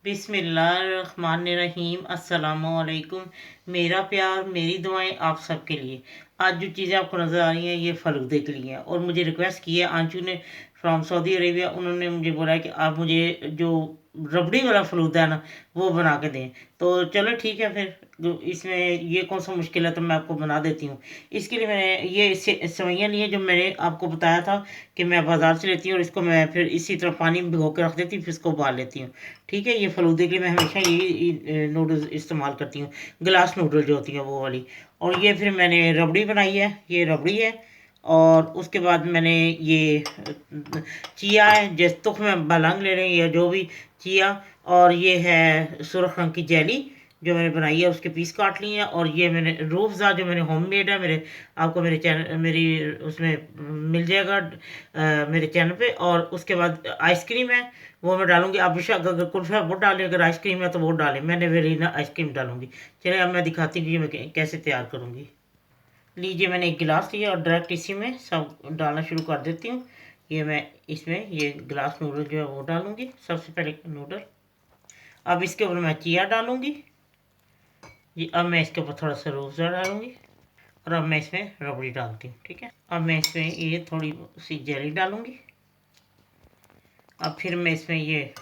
बिस्मिल्लाहिर्रहमानिर्रहीम अस्सलामुअलैकुम। मेरा प्यार मेरी दुआएं आप सबके लिए। आज जो चीज़ें आपको नज़र आ रही हैं ये फ़लूदे के लिए हैं और मुझे रिक्वेस्ट की है आंचू ने फ्रॉम सऊदी अरेबिया। उन्होंने मुझे बोला है कि आप मुझे जो रबड़ी वाला फ़लूदा है ना वो बना के दें। तो चलो ठीक है फिर, इसमें ये कौन सा मुश्किल है, तो मैं आपको बना देती हूँ। इसके लिए मैंने ये सेवइयाँ ली हैं जो मैंने आपको बताया था कि मैं बाज़ार से लेती हूँ, और इसको मैं फिर इसी तरह पानी में भिगो के रख देती हूँ, फिर इसको उबाल लेती हूँ। ठीक है, ये फ़लूदे के लिए मैं हमेशा यही नूडल्स इस्तेमाल करती हूँ, ग्लास नूडल जो होती है वो वाली। और ये फिर मैंने रबड़ी बनाई है, ये रबड़ी है। और उसके बाद मैंने ये चिया है, जैसे तुख्म बलंग ले लें या जो भी चिया। और ये है सुरख रंग की जेली जो मैंने बनाई है, उसके पीस काट लिए हैं। और ये मैंने रूह अफ़ज़ा जो मैंने होममेड है, मेरे आपको मेरे चैनल मेरी उसमें मिल जाएगा मेरे चैनल पे। और उसके बाद आइसक्रीम है, वो मैं डालूंगी। आप बेशक अगर कुल्फ़ा वो डालें, अगर आइसक्रीम है तो वो डालें, मैंने वेलिना आइसक्रीम डालूंगी। चलिए अब मैं दिखाती हूँ कि मैं कैसे तैयार करूँगी। लीजिए, मैंने एक गिलास लिया और डायरेक्ट इसी में सब डालना शुरू कर देती हूँ। ये मैं इसमें ये गिलास नूडल जो है वो डालूंगी, सबसे पहले नूडल। अब इसके ऊपर मैं चिया डालूंगी जी। अब मैं इसके ऊपर थोड़ा सा रूह अफ़ज़ा डालूंगी। और अब मैं इसमें रबड़ी डालती हूँ। ठीक है, अब मैं इसमें ये थोड़ी सी जेली डालूंगी। अब फिर मैं इसमें ये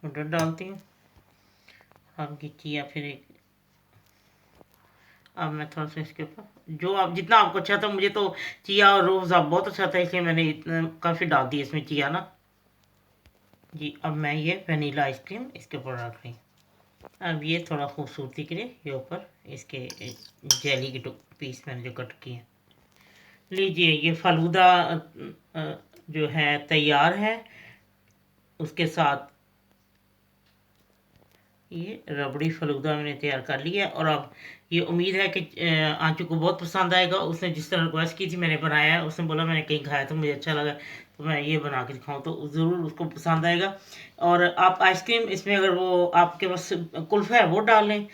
नूडल डालती हूँ। अब ये चिया फिर एक, अब मैं थोड़ा सा इसके ऊपर जो आप जितना आपको अच्छा था, मुझे तो चिया और रूह अफ़ज़ा बहुत अच्छा था, इसलिए मैंने इतना काफ़ी डाल दिया इसमें चिया ना जी। अब मैं ये वनीला आइसक्रीम इसके ऊपर रख रही हूँ। अब ये थोड़ा खूबसूरती के लिए ये ऊपर इसके जेली के पीस मैंने जो कट किए हैं। लीजिए, ये फालूदा जो है तैयार है। उसके साथ ये रबड़ी फलूदा मैंने तैयार कर लिया है। और अब ये उम्मीद है कि आंचू को बहुत पसंद आएगा। उसने जिस तरह रिक्वेस्ट की थी मैंने बनाया है, उसने बोला मैंने कहीं खाया तो मुझे अच्छा लगा, तो मैं ये बना के दिखाऊँ तो ज़रूर उसको पसंद आएगा। और आप आइसक्रीम इसमें अगर वो आपके पास कुल्फ़ा है वो डाल लें,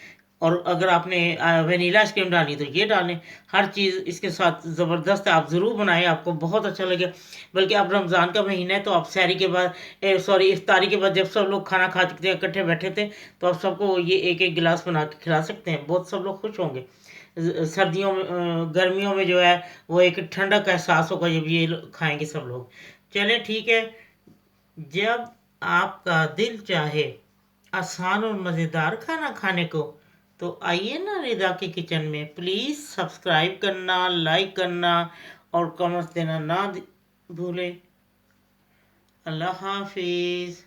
और अगर आपने वनीला आइसक्रीम डालनी तो ये डालें। हर चीज़ इसके साथ ज़बरदस्त है, आप ज़रूर बनाएं, आपको बहुत अच्छा लगेगा। बल्कि अब रमज़ान का महीना है, तो आप सहरी के बाद सॉरी इफ्तारी के बाद जब सब लोग खाना खा चुके थे, इकट्ठे बैठे थे, तो आप सबको ये एक एक गिलास बना के खिला सकते हैं, बहुत सब लोग खुश होंगे। सर्दियों में गर्मियों में जो है वो एक ठंडक का एहसास होगा जब ये खाएंगे सब लोग। चलें ठीक है, जब आपका दिल चाहे आसान और मज़ेदार खाना खाने को, तो आइए ना रिदा के किचन में। प्लीज़ सब्सक्राइब करना, लाइक करना और कमेंट्स देना ना भूलें। अल्लाह हाफिज़।